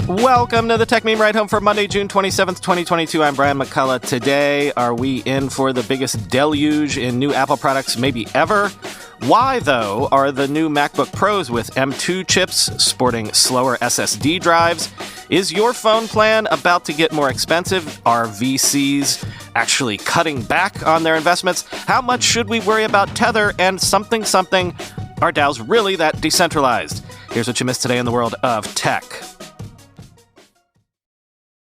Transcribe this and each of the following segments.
Welcome to the Techmeme Ride Home for Monday, June 27th, 2022. I'm Brian McCullough. Today, are we in for the biggest deluge in new Apple products maybe ever? Why, though, are the new MacBook Pros with M2 chips sporting slower SSD drives? Is your phone plan about to get more expensive? Are VCs actually cutting back on their investments? How much should we worry about Tether and something? Are DAOs really that decentralized? Here's what you missed today in the world of tech.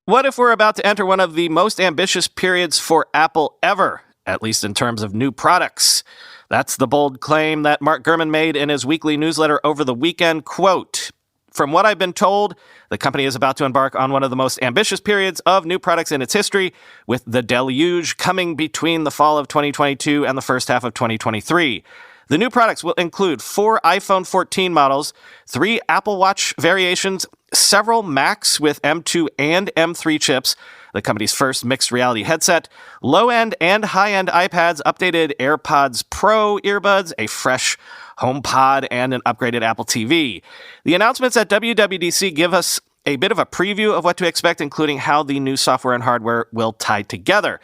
What if we're about to enter one of the most ambitious periods for Apple ever, at least in terms of new products? That's the bold claim that Mark Gurman made in his weekly newsletter over the weekend. Quote, "From what I've been told, the company is about to embark on one of the most ambitious periods of new products in its history, with the deluge coming between the fall of 2022 and the first half of 2023. The new products will include 4 iPhone 14 models, 3 Apple Watch variations, several Macs with M2 and M3 chips, the company's first mixed reality headset, low-end and high-end iPads, updated AirPods Pro earbuds, a fresh HomePod, and an upgraded Apple TV. The announcements at WWDC give us a bit of a preview of what to expect, including how the new software and hardware will tie together.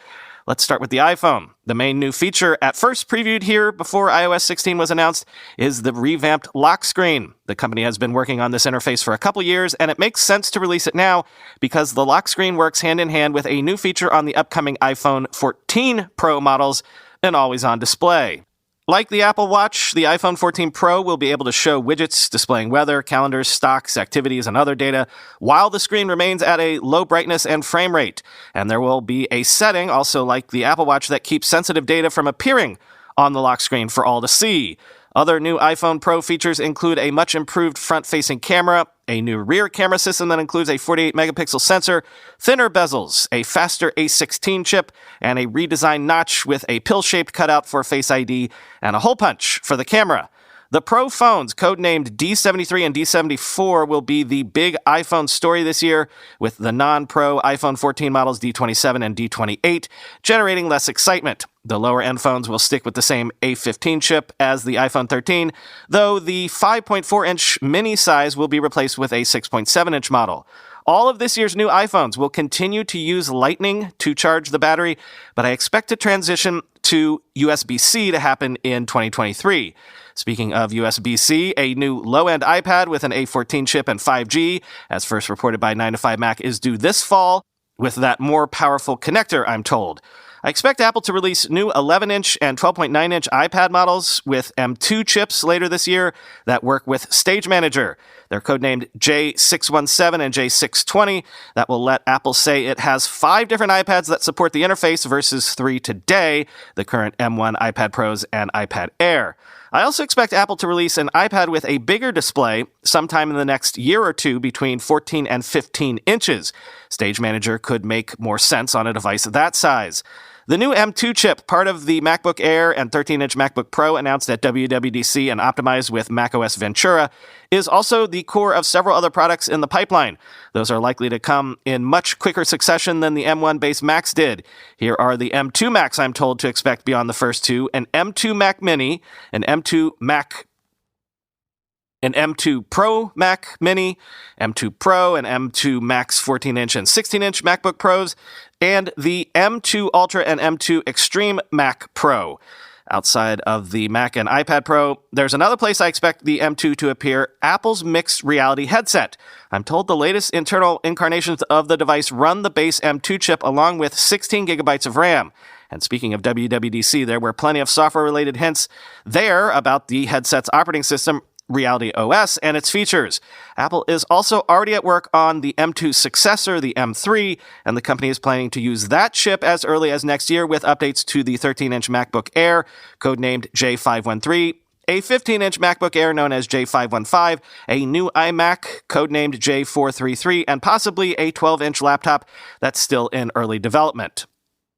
Let's start with the iPhone. The main new feature, at first previewed here before iOS 16 was announced, is the revamped lock screen. The company has been working on this interface for a couple years, and it makes sense to release it now because the lock screen works hand in hand with a new feature on the upcoming iPhone 14 Pro models, an always-on display. Like the Apple Watch, the iPhone 14 Pro will be able to show widgets displaying weather, calendars, stocks, activities, and other data, while the screen remains at a low brightness and frame rate. And there will be a setting, also like the Apple Watch, that keeps sensitive data from appearing on the lock screen for all to see. Other new iPhone Pro features include a much improved front-facing camera, a new rear camera system that includes a 48-megapixel sensor, thinner bezels, a faster A16 chip, and a redesigned notch with a pill-shaped cutout for Face ID and a hole punch for the camera. The Pro phones, codenamed D73 and D74, will be the big iPhone story this year, with the non-Pro iPhone 14 models D27 and D28 generating less excitement. The lower-end phones will stick with the same A15 chip as the iPhone 13, though the 5.4-inch mini size will be replaced with a 6.7-inch model. All of this year's new iPhones will continue to use Lightning to charge the battery, but I expect a transition to USB-C to happen in 2023. Speaking of USB-C, a new low-end iPad with an A14 chip and 5G, as first reported by 9to5Mac, is due this fall with that more powerful connector, I'm told. I expect Apple to release new 11-inch and 12.9-inch iPad models with M2 chips later this year that work with Stage Manager. They're codenamed J617 and J620. That will let Apple say it has 5 different iPads that support the interface versus 3 today, the current M1 iPad Pros and iPad Air. I also expect Apple to release an iPad with a bigger display sometime in the next year or two, between 14 and 15 inches. Stage Manager could make more sense on a device that size. The new M2 chip, part of the MacBook Air and 13-inch MacBook Pro announced at WWDC and optimized with macOS Ventura, is also the core of several other products in the pipeline. Those are likely to come in much quicker succession than the M1-based Macs did. Here are the M2 Macs I'm told to expect beyond the first two: an M2 Mac Mini, an M2 Pro Mac Mini, M2 Pro, and M2 Max 14-inch and 16-inch MacBook Pros, and the M2 Ultra and M2 Extreme Mac Pro. Outside of the Mac and iPad Pro, there's another place I expect the M2 to appear: Apple's mixed reality headset. I'm told the latest internal incarnations of the device run the base M2 chip along with 16 gigabytes of RAM. And speaking of WWDC, there were plenty of software-related hints there about the headset's operating system, Reality OS, and its features. Apple is also already at work on the M2 successor, the M3, and the company is planning to use that chip as early as next year with updates to the 13-inch MacBook Air, codenamed J513, a 15-inch MacBook Air known as J515, a new iMac codenamed J433, and possibly a 12-inch laptop that's still in early development.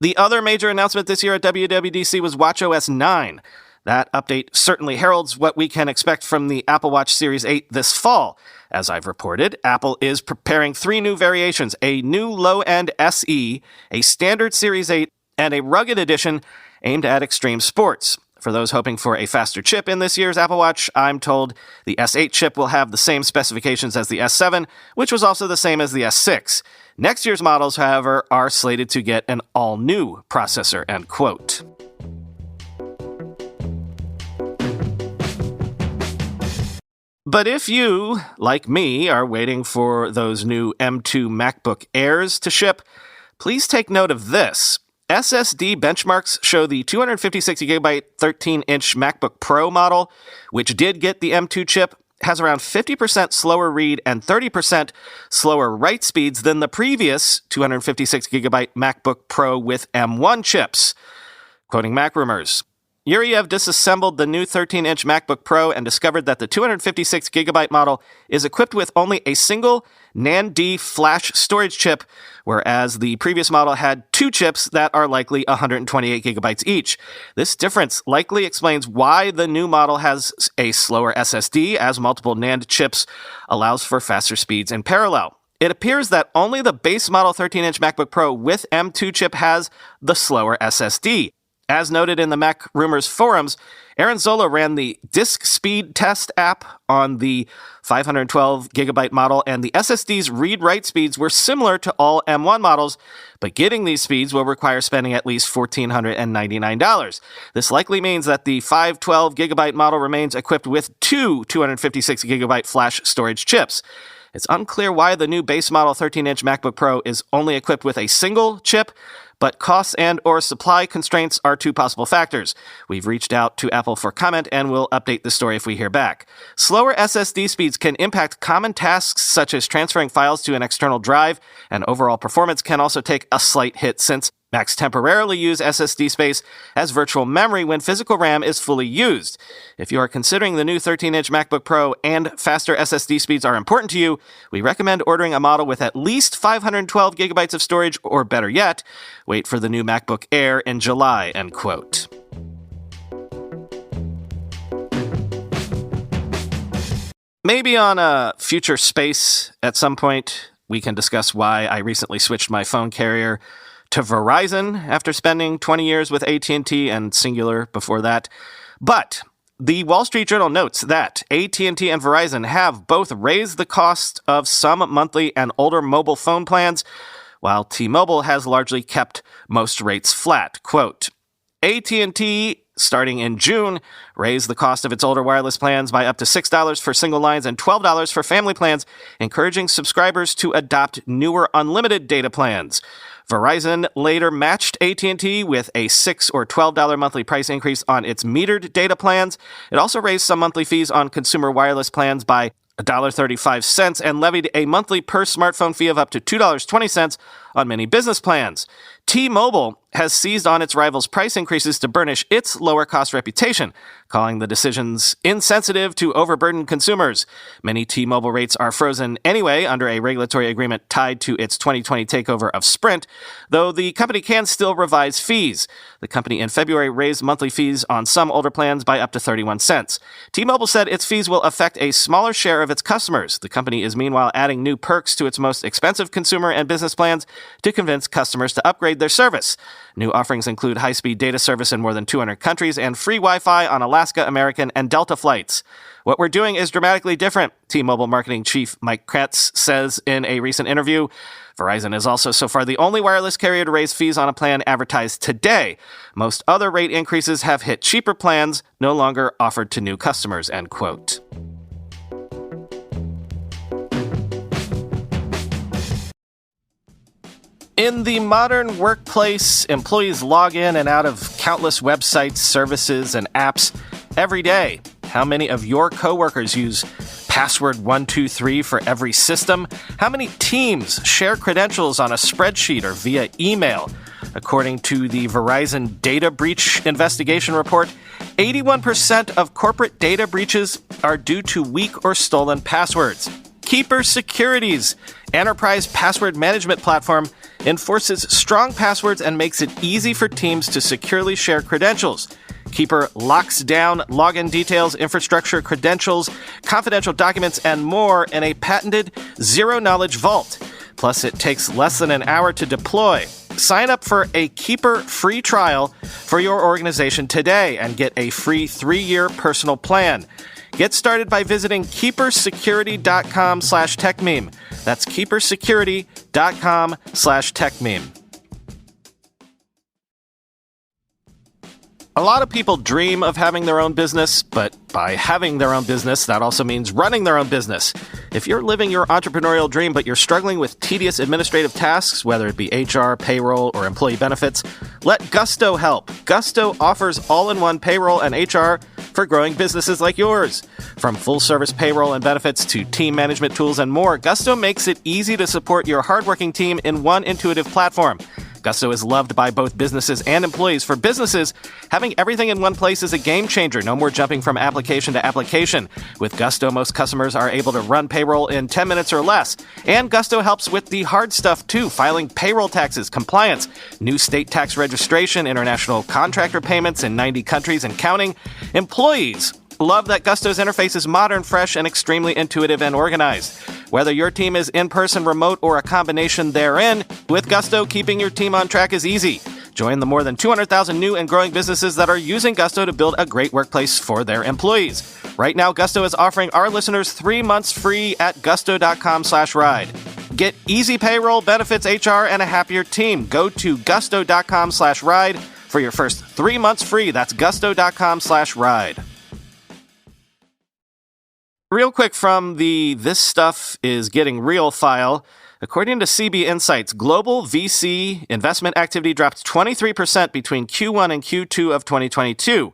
The other major announcement this year at WWDC was watchOS 9. That update certainly heralds what we can expect from the Apple Watch Series 8 this fall. As I've reported, Apple is preparing 3 new variations: a new low-end SE, a standard Series 8, and a rugged edition aimed at extreme sports. For those hoping for a faster chip in this year's Apple Watch, I'm told the S8 chip will have the same specifications as the S7, which was also the same as the S6. Next year's models, however, are slated to get an all-new processor, end quote. But if you, like me, are waiting for those new M2 MacBook Airs to ship, please take note of this. SSD benchmarks show the 256GB 13-inch MacBook Pro model, which did get the M2 chip, has around 50% slower read and 30% slower write speeds than the previous 256GB MacBook Pro with M1 chips. Quoting MacRumors, Yuriev disassembled the new 13-inch MacBook Pro and discovered that the 256GB model is equipped with only a single NAND flash storage chip, whereas the previous model had two chips that are likely 128GB each. This difference likely explains why the new model has a slower SSD, as multiple NAND chips allows for faster speeds in parallel. It appears that only the base model 13-inch MacBook Pro with M2 chip has the slower SSD. As noted in the MacRumors forums, Aaron Zola ran the disk speed test app on the 512GB model, and the SSD's read-write speeds were similar to all M1 models, but getting these speeds will require spending at least $1,499. This likely means that the 512GB model remains equipped with two 256GB flash storage chips. It's unclear why the new base model 13-inch MacBook Pro is only equipped with a single chip, but costs and or supply constraints are two possible factors. We've reached out to Apple for comment and will update the story if we hear back. Slower SSD speeds can impact common tasks such as transferring files to an external drive, and overall performance can also take a slight hit since Macs temporarily use SSD space as virtual memory when physical RAM is fully used. If you are considering the new 13-inch MacBook Pro and faster SSD speeds are important to you, we recommend ordering a model with at least 512GB of storage, or better yet, wait for the new MacBook Air in July, end quote. Maybe on a future space at some point, we can discuss why I recently switched my phone carrier to Verizon after spending 20 years with AT&T and Singular before that. But the Wall Street Journal notes that AT&T and Verizon have both raised the cost of some monthly and older mobile phone plans, while T-Mobile has largely kept most rates flat. Quote, AT&T, starting in June, raised the cost of its older wireless plans by up to $6 for single lines and $12 for family plans, encouraging subscribers to adopt newer unlimited data plans. Verizon later matched AT&T with a $6 or $12 monthly price increase on its metered data plans. It also raised some monthly fees on consumer wireless plans by $1.35 and levied a monthly per smartphone fee of up to $2.20 on many business plans. T-Mobile has seized on its rivals' price increases to burnish its lower-cost reputation, calling the decisions insensitive to overburdened consumers. Many T-Mobile rates are frozen anyway under a regulatory agreement tied to its 2020 takeover of Sprint, though the company can still revise fees. The company in February raised monthly fees on some older plans by up to 31 cents. T-Mobile said its fees will affect a smaller share of its customers. The company is meanwhile adding new perks to its most expensive consumer and business plans to convince customers to upgrade their service. New offerings include high-speed data service in more than 200 countries and free Wi-Fi on Alaska, American, and Delta flights. What we're doing is dramatically different, T-Mobile marketing chief Mike Kretz says in a recent interview. Verizon is also so far the only wireless carrier to raise fees on a plan advertised today. Most other rate increases have hit cheaper plans, no longer offered to new customers, end quote. In the modern workplace, employees log in and out of countless websites, services, and apps every day. How many of your coworkers use password 123 for every system? How many teams share credentials on a spreadsheet or via email? According to the Verizon Data Breach Investigation Report, 81% of corporate data breaches are due to weak or stolen passwords. Keeper Security's enterprise password management platform enforces strong passwords and makes it easy for teams to securely share credentials. Keeper locks down login details, infrastructure, credentials, confidential documents, and more in a patented zero-knowledge vault. Plus, it takes less than an hour to deploy. Sign up for a Keeper free trial for your organization today and get a free 3-year personal plan. Get started by visiting keepersecurity.com/techmeme. That's keepersecurity.com/techmeme. A lot of people dream of having their own business, but by having their own business, that also means running their own business. If you're living your entrepreneurial dream, but you're struggling with tedious administrative tasks, whether it be HR, payroll, or employee benefits, let Gusto help. Gusto offers all-in-one payroll and HR for growing businesses like yours. From full-service payroll and benefits to team management tools and more, Gusto makes it easy to support your hardworking team in one intuitive platform. Gusto is loved by both businesses and employees. For businesses, having everything in one place is a game changer. No more jumping from application to application. With Gusto, most customers are able to run payroll in 10 minutes or less. And Gusto helps with the hard stuff, too, filing payroll taxes, compliance, new state tax registration, international contractor payments in 90 countries and counting. Employees love that Gusto's interface is modern, fresh, and extremely intuitive and organized. Whether your team is in-person, remote, or a combination therein, with Gusto, keeping your team on track is easy. Join the more than 200,000 new and growing businesses that are using Gusto to build a great workplace for their employees. Right now, Gusto is offering our listeners 3 months free at gusto.com/ride. Get easy payroll, benefits, HR, and a happier team. Go to gusto.com/ride for your first 3 months free. That's gusto.com/ride. Real quick from the This Stuff Is Getting Real file, according to CB Insights, global VC investment activity dropped 23% between Q1 and Q2 of 2022,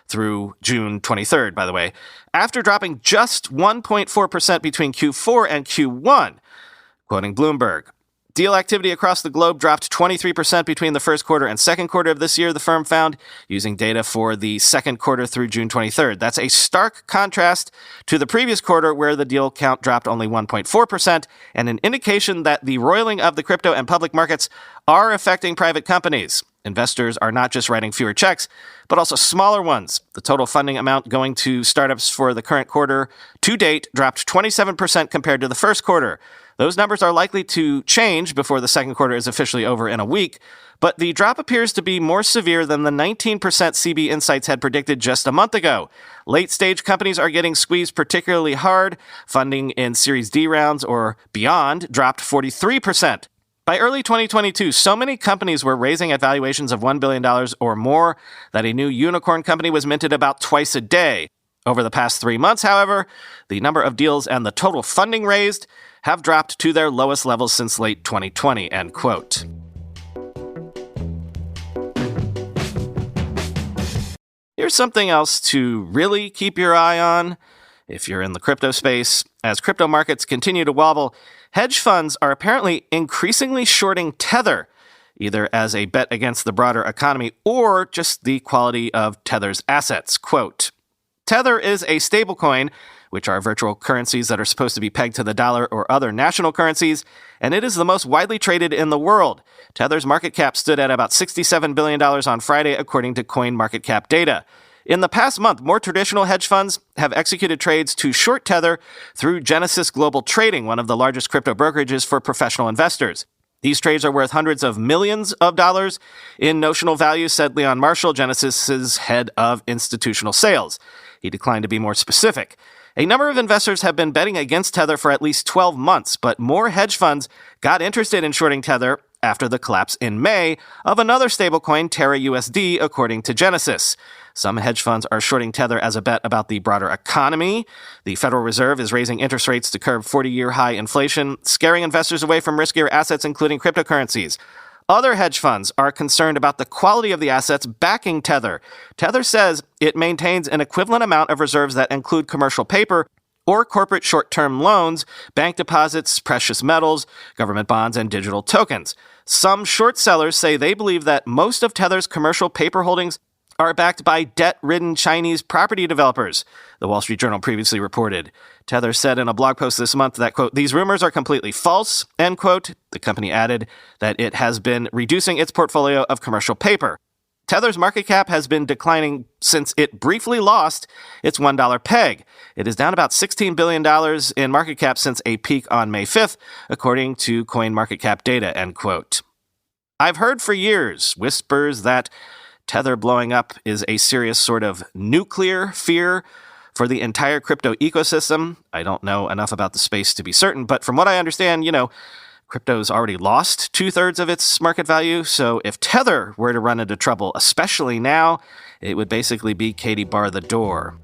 through June 23rd, by the way, after dropping just 1.4% between Q4 and Q1, quoting Bloomberg. Deal activity across the globe dropped 23% between the first quarter and second quarter of this year, the firm found, using data for the second quarter through June 23rd. That's a stark contrast to the previous quarter, where the deal count dropped only 1.4%, and an indication that the roiling of the crypto and public markets are affecting private companies. Investors are not just writing fewer checks, but also smaller ones. The total funding amount going to startups for the current quarter to date dropped 27% compared to the first quarter. Those numbers are likely to change before the second quarter is officially over in a week, but the drop appears to be more severe than the 19% CB Insights had predicted just a month ago. Late-stage companies are getting squeezed particularly hard. Funding in Series D rounds or beyond dropped 43%. By early 2022, so many companies were raising at valuations of $1 billion or more that a new unicorn company was minted about twice a day. Over the past 3 months, however, the number of deals and the total funding raised have dropped to their lowest levels since late 2020, end quote. Here's something else to really keep your eye on if you're in the crypto space. As crypto markets continue to wobble, hedge funds are apparently increasingly shorting Tether, either as a bet against the broader economy or just the quality of Tether's assets. Quote, Tether is a stablecoin, which are virtual currencies that are supposed to be pegged to the dollar or other national currencies, and it is the most widely traded in the world. Tether's market cap stood at about $67 billion on Friday, according to CoinMarketCap data. In the past month, more traditional hedge funds have executed trades to short Tether through Genesis Global Trading, one of the largest crypto brokerages for professional investors. These trades are worth hundreds of millions of dollars in notional value, said Leon Marshall, Genesis's head of institutional sales. He declined to be more specific. A number of investors have been betting against Tether for at least 12 months, but more hedge funds got interested in shorting Tether after the collapse in May of another stablecoin, Terra USD, according to Genesis. Some hedge funds are shorting Tether as a bet about the broader economy. The Federal Reserve is raising interest rates to curb 40-year high inflation, scaring investors away from riskier assets, including cryptocurrencies. Other hedge funds are concerned about the quality of the assets backing Tether. Tether says it maintains an equivalent amount of reserves that include commercial paper or corporate short-term loans, bank deposits, precious metals, government bonds, and digital tokens. Some short sellers say they believe that most of Tether's commercial paper holdings are backed by debt-ridden Chinese property developers, the Wall Street Journal previously reported. Tether said in a blog post this month that, quote, these rumors are completely false, end quote. The company added that it has been reducing its portfolio of commercial paper. Tether's market cap has been declining since it briefly lost its $1 peg. It is down about $16 billion in market cap since a peak on May 5th, according to CoinMarketCap data, end quote. I've heard for years whispers that Tether blowing up is a serious sort of nuclear fear for the entire crypto ecosystem. I don't know enough about the space to be certain, but from what I understand, crypto's already lost 2/3 of its market value, so if Tether were to run into trouble, especially now, it would basically be Katie bar the door.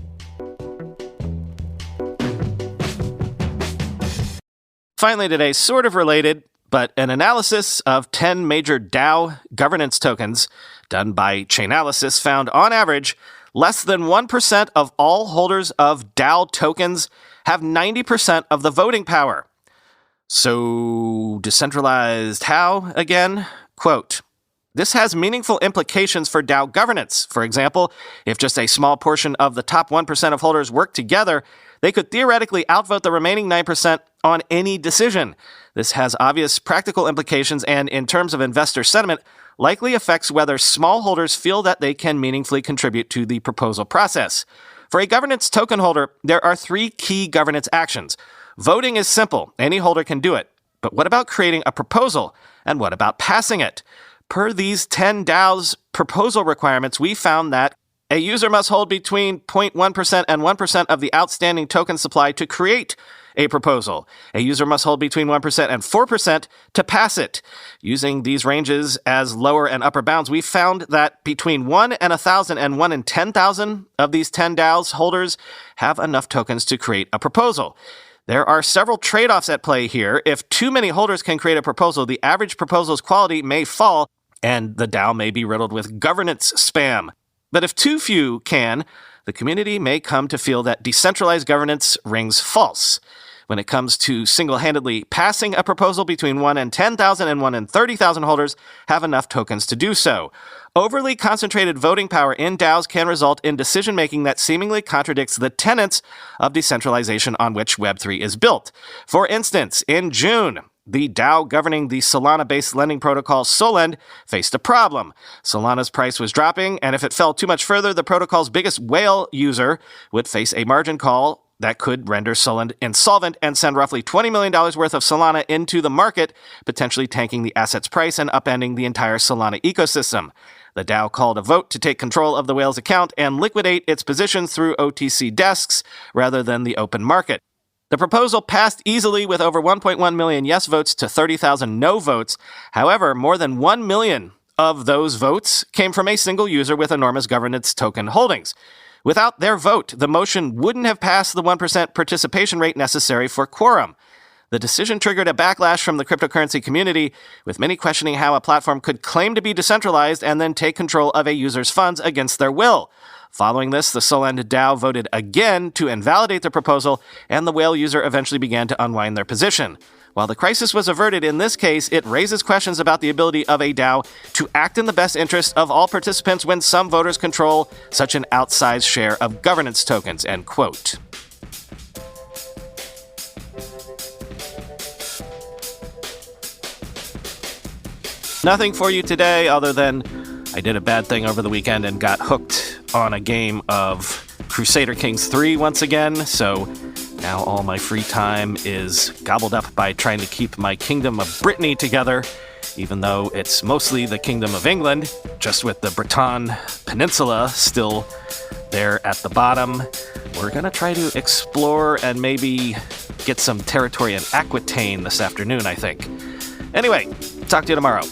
Finally today, sort of related, but an analysis of 10 major DAO governance tokens done by Chainalysis found, on average, less than 1% of all holders of DAO tokens have 90% of the voting power. So, decentralized how, again? Quote, this has meaningful implications for DAO governance. For example, if just a small portion of the top 1% of holders work together, they could theoretically outvote the remaining 9% on any decision. This has obvious practical implications and, in terms of investor sentiment, likely affects whether small holders feel that they can meaningfully contribute to the proposal process. For a governance token holder, there are 3 key governance actions. Voting is simple. Any holder can do it. But what about creating a proposal? And what about passing it? Per these 10 DAOs proposal requirements, we found that a user must hold between 0.1% and 1% of the outstanding token supply to create a proposal. A user must hold between 1% and 4% to pass it. Using these ranges as lower and upper bounds, we found that between 1 in 1,000 and 1 in 10,000 of these 10 DAOs holders have enough tokens to create a proposal. There are several trade-offs at play here. If too many holders can create a proposal, the average proposal's quality may fall, and the DAO may be riddled with governance spam. But if too few can, the community may come to feel that decentralized governance rings false. When it comes to single-handedly passing a proposal, between 1 in 10,000 and 1 in 30,000 holders have enough tokens to do so. Overly concentrated voting power in DAOs can result in decision-making that seemingly contradicts the tenets of decentralization on which Web3 is built. For instance, in June, the DAO governing the Solana-based lending protocol Solend faced a problem. Solana's price was dropping, and if it fell too much further, the protocol's biggest whale user would face a margin call that could render Solend insolvent and send roughly $20 million worth of Solana into the market, potentially tanking the asset's price and upending the entire Solana ecosystem. The DAO called a vote to take control of the whale's account and liquidate its positions through OTC desks rather than the open market. The proposal passed easily with over 1.1 million yes votes to 30,000 no votes. However, more than 1 million of those votes came from a single user with enormous governance token holdings. Without their vote, the motion wouldn't have passed the 1% participation rate necessary for quorum. The decision triggered a backlash from the cryptocurrency community, with many questioning how a platform could claim to be decentralized and then take control of a user's funds against their will. Following this, the Solend DAO voted again to invalidate the proposal, and the whale user eventually began to unwind their position. While the crisis was averted in this case, it raises questions about the ability of a DAO to act in the best interest of all participants when some voters control such an outsized share of governance tokens, end quote. Nothing for you today other than I did a bad thing over the weekend and got hooked on a game of Crusader Kings 3 once again, so now all my free time is gobbled up by trying to keep my Kingdom of Brittany together, even though it's mostly the Kingdom of England, just with the Breton Peninsula still there at the bottom. We're going to try to explore and maybe get some territory in Aquitaine this afternoon, I think. Anyway, talk to you tomorrow.